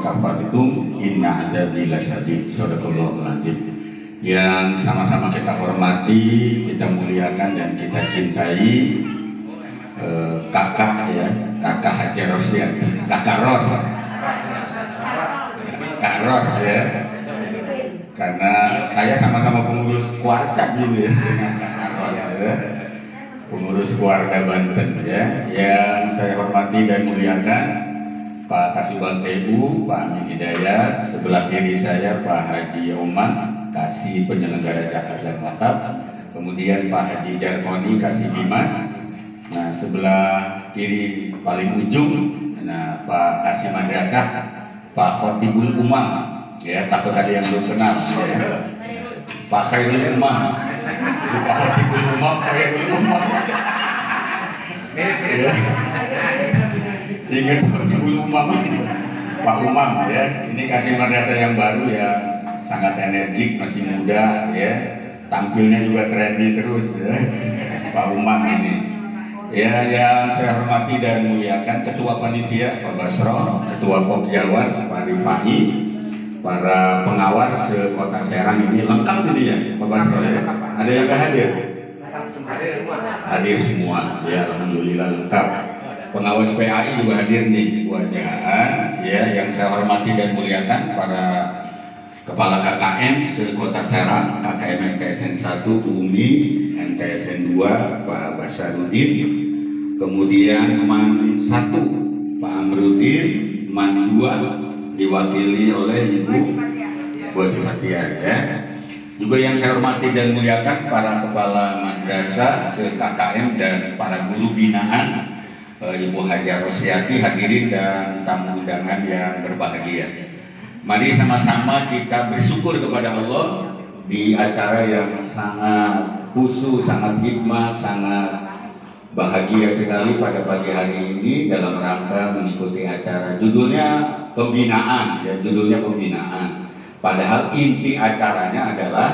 kafartum inna adzabi lasyadid. Shadaqallahul azim. Yang sama-sama kita hormati, kita muliakan dan kita cintai kakak ya, kakak Haji Rosyati, kakak Ros, Kak Ros ya. Karena saya sama-sama pengurus Kuarcat dulu ya dengan kakak Ros ya. Pengurus keluarga Banten ya, yang saya hormati dan muliakan Pak Kasubag TU, Pak Amin Hidayat, sebelah kiri saya Pak Haji Oman, Kasih Penyelenggara Zakat dan Wakaf, kemudian Pak Haji Jarkoni, Kasih Dimas, nah sebelah kiri paling ujung, nah Pak Kasih Madrasah, Pak Khotibul Umam, ya takut ada yang belum kenal, ya. Pak Khairul Umam, suka Khotibul Umam, Khairul Umam. Ya. Ingat Khotibul Umam, Pak Umam ya. Ini Kasih Madrasah yang baru ya, sangat energik, masih muda ya. Tampilnya juga trendy terus ya. Pak Umam ini. Ya, yang saya hormati dan muliakan Ketua Panitia Pak Basro, Ketua Pokjawas Pak Rifai, para pengawas Kota Serang ini lengkap ini ya Pak Basro ya. Ada yang gak hadir? Hadir semua ya, alhamdulillah lengkap. Pengawas PAI juga hadir nih wajahan ya, yang saya hormati dan muliakan para Kepala KKM se-Kota Serang, KKM MTSN 1 Umi, MTSN 2 Pak Basarudin, kemudian MAN 1 Pak Amrudin, MAN 2 diwakili oleh Ibu Wati Fathia ya. Juga yang saya hormati dan muliakan para kepala madrasah se-KKM dan para guru binaan, Ibu Haja Rosyati, hadirin dan tamu undangan yang berbahagia. Mari sama-sama kita bersyukur kepada Allah di acara yang sangat khusus, sangat hikmat, sangat bahagia sekali pada pagi hari ini dalam rangka mengikuti acara. Judulnya pembinaan, ya judulnya pembinaan. Padahal inti acaranya adalah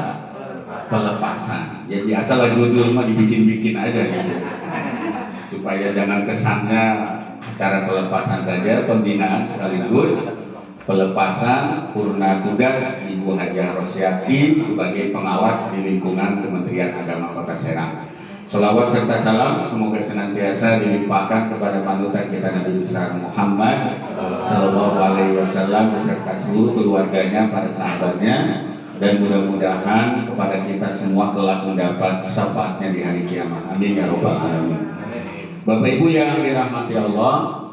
pelepasan. Ya biasa lah judul mah dibikin-bikin aja gitu. Supaya jangan kesannya acara pelepasan saja, pembinaan sekaligus pelepasan purna tugas Ibu Hajah Rosyati sebagai pengawas di lingkungan Kementerian Agama Kota Serang. Selawat serta salam semoga senantiasa dilimpahkan kepada panutan kita Nabi besar Muhammad Sallallahu Alaihi Wasallam beserta seluruh keluarganya, para sahabatnya, dan mudah-mudahan kepada kita semua kelak mendapat syafaatnya di hari kiamat. Amin ya robbal alamin. Bapak Ibu yang dirahmati Allah,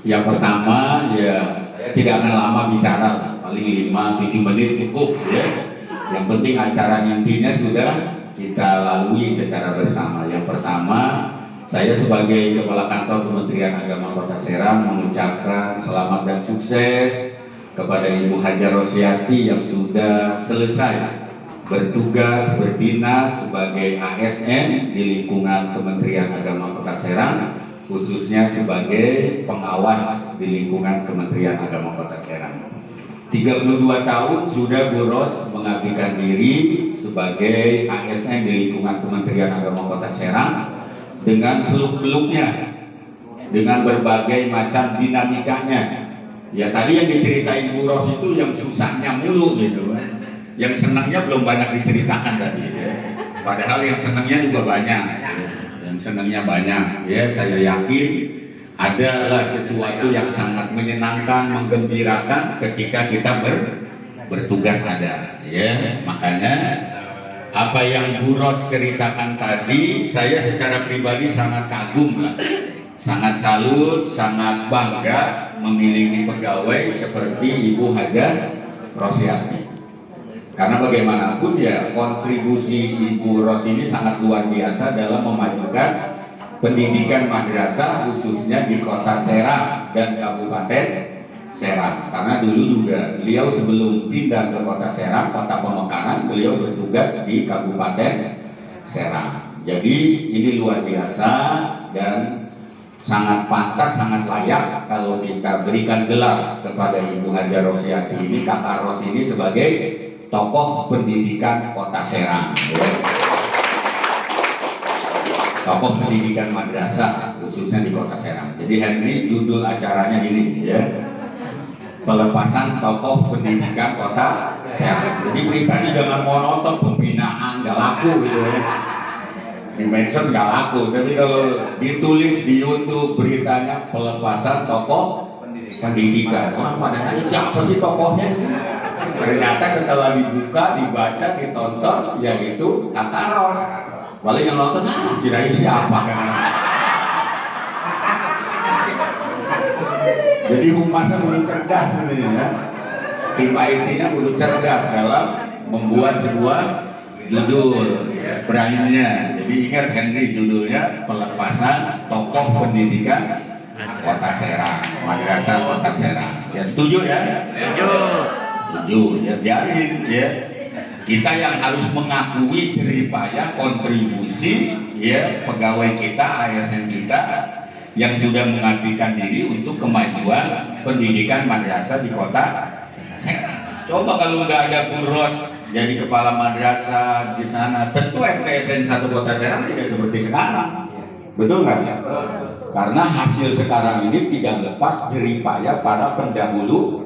yang pertama ya saya tidak akan lama bicara, paling 5-7 menit cukup ya. Yang penting acara intinya sudah kita lalui secara bersama. Yang pertama, saya sebagai Kepala Kantor Kementerian Agama Kota Serang mengucapkan selamat dan sukses kepada Ibu Haja Rosyati yang sudah selesai bertugas berdinas sebagai ASN di lingkungan Kementerian Agama Kota Serang, khususnya sebagai pengawas di lingkungan Kementerian Agama Kota Serang. 32 tahun sudah Bu Ros mengabdikan diri sebagai ASN di lingkungan Kementerian Agama Kota Serang dengan seluk-beluknya, dengan berbagai macam dinamikanya. Ya tadi yang diceritain Bu Ros itu yang susahnya mulu gitu kan. Yang senangnya belum banyak diceritakan tadi ya. Padahal yang senangnya juga banyak ya. Yang senangnya banyak ya, saya yakin adalah sesuatu yang sangat menyenangkan, menggembirakan ketika kita bertugas ada ya. Makanya apa yang Bu Ros ceritakan tadi, saya secara pribadi sangat kagum lah, sangat salut, sangat bangga memiliki pegawai seperti Ibu Haja Rosyati. Karena bagaimanapun ya kontribusi Ibu Ros ini sangat luar biasa dalam memajukan pendidikan madrasah khususnya di Kota Serang dan Kabupaten Serang. Karena dulu juga beliau sebelum pindah ke Kota Serang, Kota Pemekaran, beliau bertugas di Kabupaten Serang. Jadi ini luar biasa dan sangat pantas, sangat layak kalau kita berikan gelar kepada Ibu Haja Rosyati ini, Kakak Ros ini sebagai tokoh pendidikan Kota Serang ya. Tokoh pendidikan madrasah khususnya di Kota Serang. Jadi hari ini judul acaranya ini ya. pelepasan tokoh pendidikan kota Serang. Jadi beritanya jangan monoton, pembinaan nggak laku gitu ya. Di medsos nggak laku, tapi kalau ditulis di YouTube beritanya pelepasan tokoh pendidikan, orang pada nanya siapa sih tokohnya? Ternyata setelah dibuka, dibaca, ditonton, yaitu Kak Ros. Paling yang nonton, kirain siapa kan? Jadi humasnya perlu cerdas sebenarnya ya. Tim IT-nya perlu cerdas dalam membuat sebuah judul brandnya. Jadi ingat Henry, judulnya pelepasan tokoh pendidikan Kota Serang, Madrasah Kota Serang. Ya setuju ya? Setuju. Ya biarin ya. Kita yang harus mengakui jeripayah kontribusi ya pegawai kita, ASN kita yang sudah mengabdikan diri untuk kemajuan pendidikan madrasah di Kota Serang. Coba kalau nggak ada Bu Ros jadi kepala madrasah di sana, tentu MTSN 1 Kota Serang tidak seperti sekarang. Betul nggak? Karena hasil sekarang ini tidak lepas jeripayah para pendahulu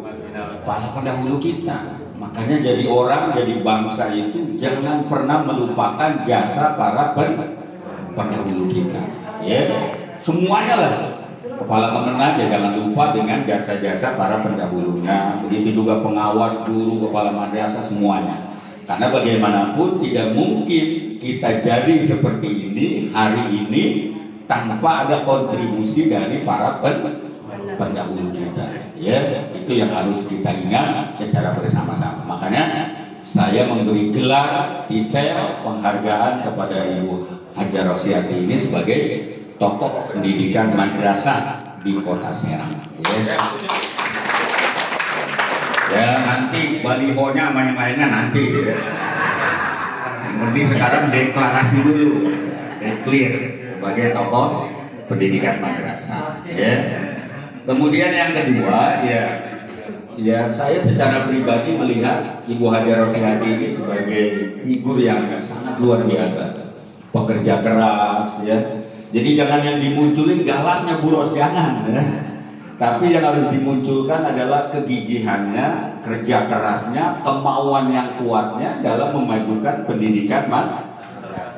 kita. Makanya jadi orang, jadi bangsa itu jangan pernah melupakan jasa para pendahulu kita. Ya, semuanya lah. Kepala kemenang ya jangan lupa dengan jasa-jasa para pendahulunya. Begitu juga pengawas, guru, kepala madrasah, semuanya. Karena bagaimanapun tidak mungkin kita jadi seperti ini hari ini tanpa ada kontribusi dari para pendahulu kita. Ya, itu yang harus kita ingat secara bersama-sama. Makanya saya memberi gelar titel penghargaan kepada Ibu Haja Rosyati ini sebagai tokoh pendidikan madrasah di Kota Serang. Ya nanti balihonya main-mainnya nanti ya. Nanti sekarang deklarasi dulu, clear sebagai tokoh pendidikan madrasah. Ya. Kemudian yang kedua ya saya secara pribadi melihat Ibu Haja Rosyati ini sebagai figur yang sangat luar biasa, pekerja keras ya. Jadi jangan yang dimunculin galaknya Bu Ros, jangan ya. Tapi yang harus dimunculkan adalah kegigihannya, kerja kerasnya, kemauan yang kuatnya dalam memajukan pendidikan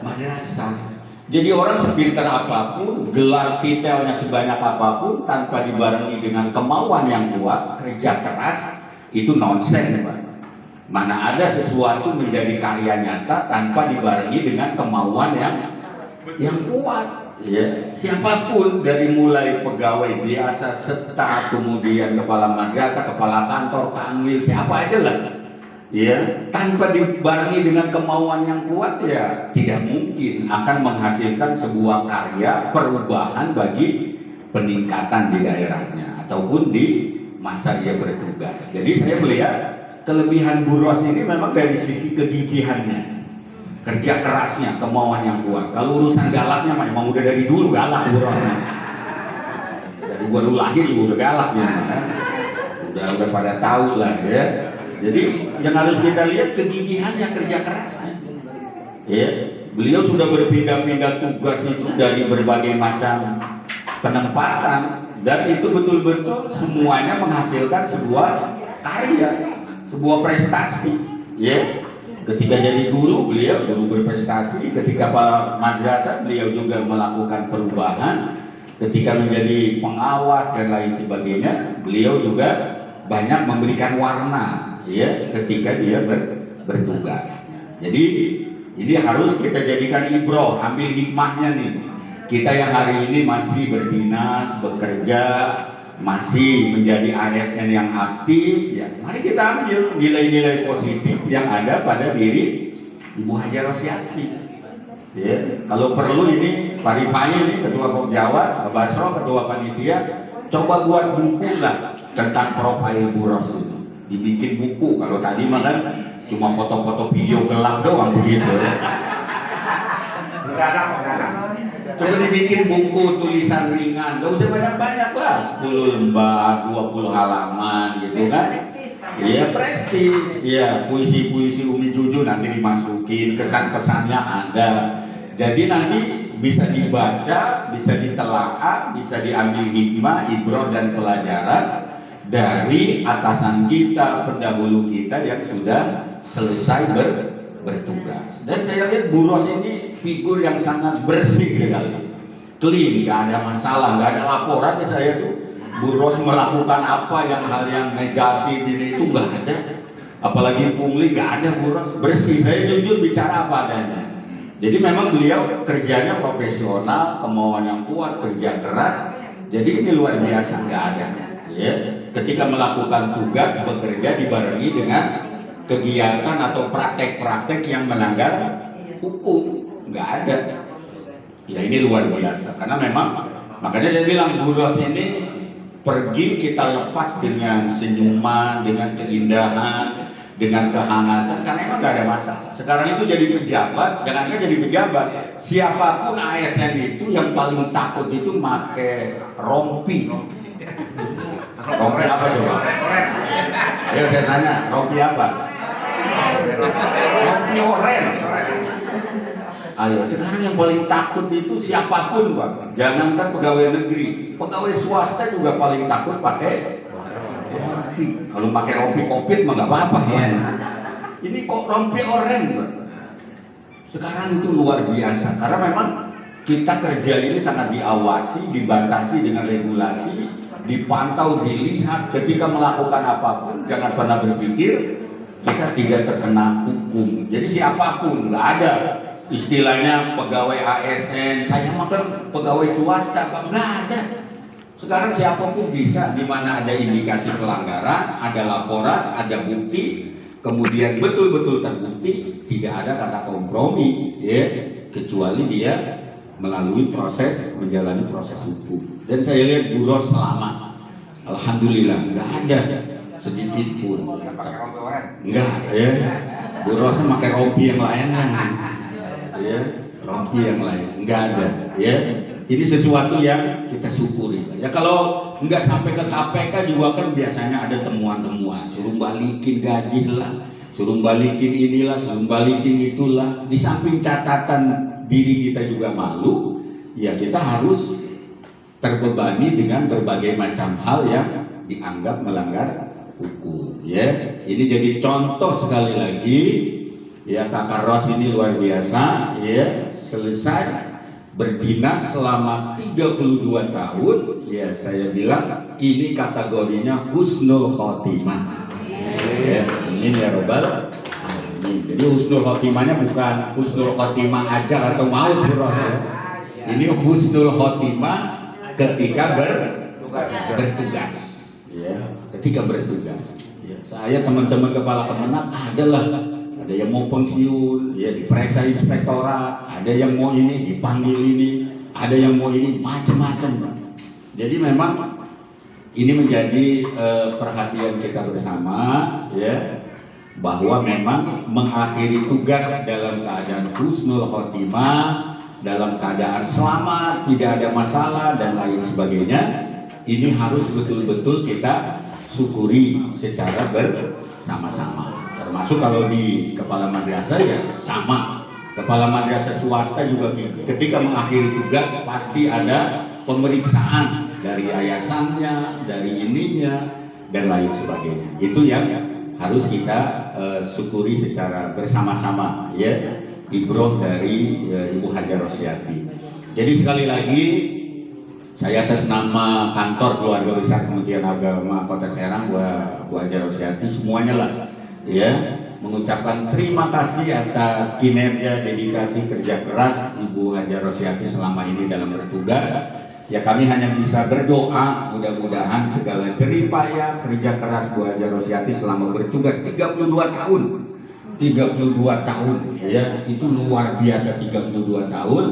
madrasah. Jadi orang sepintar apapun, gelar titelnya sebanyak apapun, tanpa dibarengi dengan kemauan yang kuat, kerja keras, itu nonsens, Pak. Mana ada sesuatu menjadi karya nyata tanpa dibarengi dengan kemauan yang kuat. Ya, siapapun dari mulai pegawai biasa, staf, kemudian kepala madrasah, kepala kantor, kanwil, siapa aja lah. Ya, tanpa dibarengi dengan kemauan yang kuat ya tidak mungkin akan menghasilkan sebuah karya perubahan bagi peningkatan di daerahnya ataupun di masa dia bertugas. Jadi saya melihat kelebihan Bu Ros ini memang dari sisi kegigihannya, kerja kerasnya, kemauan yang kuat. Kalau urusan galaknya memang udah dari dulu galak Bu Ros. Dari baru lahir juga udah galak ya. Udah pada tahu lah ya. Jadi yang harus kita lihat kegigihannya, kerja kerasnya. Ya, beliau sudah berpindah-pindah tugas itu dari berbagai macam penempatan dan itu betul-betul semuanya menghasilkan sebuah karya, sebuah prestasi. Ya, ketika jadi guru beliau berprestasi, ketika Pak madrasah beliau juga melakukan perubahan, ketika menjadi pengawas dan lain sebagainya beliau juga banyak memberikan warna. Ya, ketika dia bertugas. Jadi ini harus kita jadikan ibroh, ambil hikmahnya nih. Kita yang hari ini masih berdinas, bekerja, masih menjadi ASN yang aktif, ya mari kita ambil nilai-nilai positif yang ada pada diri Ibu Haja Rosyati. Ya, kalau perlu ini Pak Rifai ini Ketua Pokjawas, Pak Basro Ketua Panitia, coba buat buku lah tentang profil Bu Ros itu. Dibikin buku, kalau tadi mah kan cuma foto-foto video gelap doang begitu. Coba dibikin buku tulisan ringan, gak usah banyak-banyak lah, 10 lembar, 20 halaman gitu kan. Iya prestis, ya puisi-puisi Umi Juju nanti dimasukin, kesan-kesannya ada. Jadi nanti bisa dibaca, bisa ditelaah, bisa diambil hikmah, ibroh dan pelajaran. dari atasan kita, pendahulu kita yang sudah selesai bertugas. Dan saya lihat Bu Ros ini figur yang sangat bersih sekali, clean, nggak ada masalah, nggak ada laporan ke saya tuh Bu Ros melakukan apa yang hal yang negatif ini itu nggak ada, apalagi pungli nggak ada. Bu Ros bersih, saya jujur bicara apa adanya. Jadi memang beliau kerjanya profesional, kemauan yang kuat, kerja keras. Jadi ini luar biasa, nggak ada. Ya, ketika melakukan tugas bekerja dibarengi dengan kegiatan atau praktek-praktek yang melanggar hukum, nggak ada. Ya ini luar biasa, karena memang makanya saya bilang Bu Ros ini pergi kita lepas dengan senyuman, dengan keindahan, dengan kehangatan, karena emang nggak ada masalah. Sekarang itu jadi pejabat, jangankan jadi pejabat, siapapun ASN itu yang paling takut itu pakai rompi. Rompi apa coba? Ya saya tanya, rompi apa? Rompi oren. Ayo, sekarang yang paling takut itu siapapun, Pak. Jangankan pegawai negeri, pegawai swasta juga paling takut pakai rompi. Kalau pakai rompi Covid mah nggak apa-apa ya. Ini kok rompi oren, Pak. Sekarang itu luar biasa, karena memang kita kerja ini sangat diawasi, dibatasi dengan regulasi, dipantau, dilihat. Ketika melakukan apapun, jangan pernah berpikir kita tidak terkena hukum. Jadi siapapun, nggak ada istilahnya pegawai ASN, saya makan pegawai swasta, Pak, nggak ada. Sekarang siapapun bisa, di mana ada indikasi pelanggaran, ada laporan, ada bukti, kemudian betul-betul terbukti, tidak ada kata kompromi, ya, kecuali dia melalui proses, menjalani proses hukum. Dan saya lihat Bu Ros selamat, alhamdulillah, nggak ada sedikit pun. Enggak, ya. Bu Ros pakai rompi yang lain kan. Ya, rompi yang lain nggak ada, ya. Ini sesuatu yang kita syukuri. Ya kalau nggak sampai ke KPK juga kan biasanya ada temuan-temuan, suruh balikin gaji lah, suruh balikin inilah, suruh balikin itulah. Di samping catatan diri kita juga malu, ya kita harus terbebani dengan berbagai macam hal yang dianggap melanggar hukum. Ya, ini jadi contoh sekali lagi. Ya, Kakak Ros ini luar biasa, ya, selesai berdinas selama 32 tahun, ya saya bilang ini kategorinya husnul khotimah. Ya, ini ya Robbal. Jadi husnul khotimahnya bukan husnul khotimah aja atau maut Bu Ros, ya. Ini husnul khotimah ketika bertugas. Ya, ketika bertugas. Ya, saya teman-teman kepala kemenang ada yang mau pensiun, ya diperiksa inspektorat, ada yang mau ini dipanggil ini, ada yang mau ini macam-macam. Jadi memang ini menjadi perhatian kita bersama, ya, bahwa memang mengakhiri tugas dalam keadaan husnul khotimah, dalam keadaan selamat, tidak ada masalah dan lain sebagainya. Ini harus betul-betul kita syukuri secara bersama-sama. Termasuk kalau di kepala madrasah ya sama, kepala madrasah swasta juga ketika mengakhiri tugas pasti ada pemeriksaan dari yayasannya, dari ininya dan lain sebagainya. Itu yang harus kita syukuri secara bersama-sama, ya, ibroh dari Ibu Hajar Rosyati. Jadi sekali lagi saya atas nama kantor keluarga besar Kementerian Agama Kota Serang, Bu Hajar Rosyati, semuanya lah, ya, mengucapkan terima kasih atas kinerja, dedikasi, kerja keras Ibu Hajar Rosyati selama ini dalam bertugas. Ya kami hanya bisa berdoa mudah-mudahan segala jerih payah kerja keras Bu Hajar Rosyati selama bertugas 32 tahun. 32 tahun, ya, itu luar biasa 32 tahun.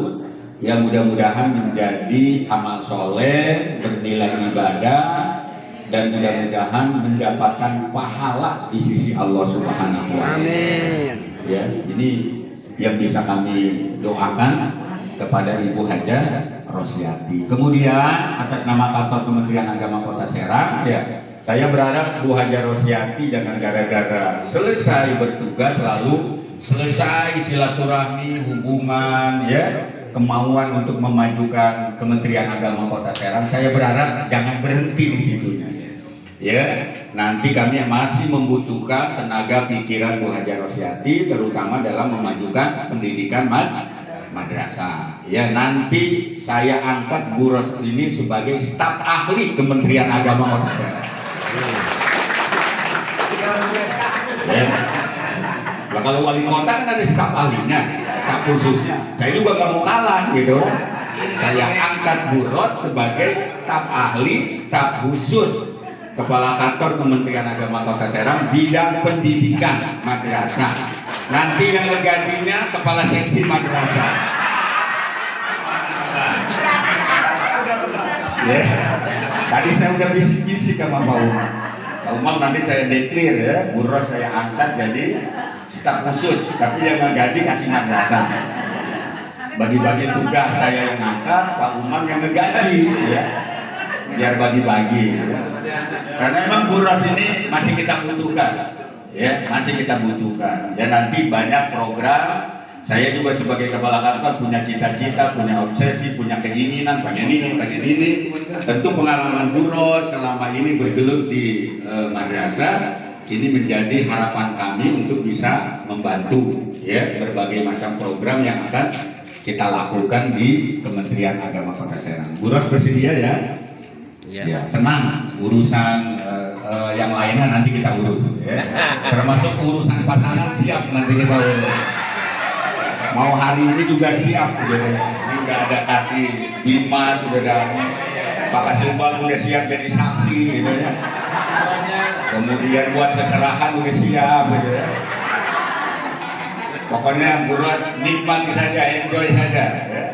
Ya mudah-mudahan menjadi amal soleh, bernilai ibadah, dan mudah-mudahan mendapatkan pahala di sisi Allah Subhanahu wa Ta'ala. Amin. Ya, ini yang bisa kami doakan kepada Ibu Hajar Rosyati. Kemudian atas nama kantor Kementerian Agama Kota Serang, ya, saya berharap Bu Hajar Rosyati jangan gara-gara selesai bertugas lalu selesai silaturahmi, hubungan, ya, kemauan untuk memajukan Kementerian Agama Kota Serang. Saya berharap jangan berhenti di situnya. Ya, nanti kami masih membutuhkan tenaga pikiran Bu Haja Rosyati, terutama dalam memajukan pendidikan madrasah. Ya, nanti saya angkat Bu Ros ini sebagai staf ahli Kementerian Agama Kota Serang. Ya. Nah, kalau wali kota kan ada staf ahlinya, staf khususnya. Saya juga nggak mau kalah gitu. Saya angkat Bu Ros sebagai staf ahli, staf khusus Kepala Kantor Kementerian Agama Kota Serang bidang pendidikan madrasah. Nanti yang ngegantinya Kepala Seksi Madrasah. Ya. Tadi saya udah bisik-bisik sama Pak Umar. Pak Umar nanti saya deklir ya, Bu Ros saya angkat jadi staf khusus, tapi yang ngegaji kasih madrasah. Bagi-bagi tugas saya yang angkat, Pak Umar yang ngegaji ya. Biar bagi-bagi ya. Karena emang Bu Ros ini masih kita butuhkan ya, masih kita butuhkan ya. Nanti banyak program, saya juga sebagai kepala kantor punya cita-cita, punya obsesi, punya keinginan pengen ini. Tentu pengalaman Bu Ros selama ini bergelut di madrasah ini menjadi harapan kami untuk bisa membantu ya berbagai macam program yang akan kita lakukan di Kementerian Agama Kota Serang. Bu Ros bersedia ya? Ya, tenang, urusan yang lainnya nanti kita urus ya. Termasuk urusan pasangan siap nanti kita urus. Mau hari ini juga siap gitu. Ini nggak ada kasih Bima sudah ada, Pak Kasumbang udah siap jadi saksi gitu ya. Kemudian buat seserahan udah siap gitu ya. Pokoknya Bu Ros nikmati saja, enjoy saja ya.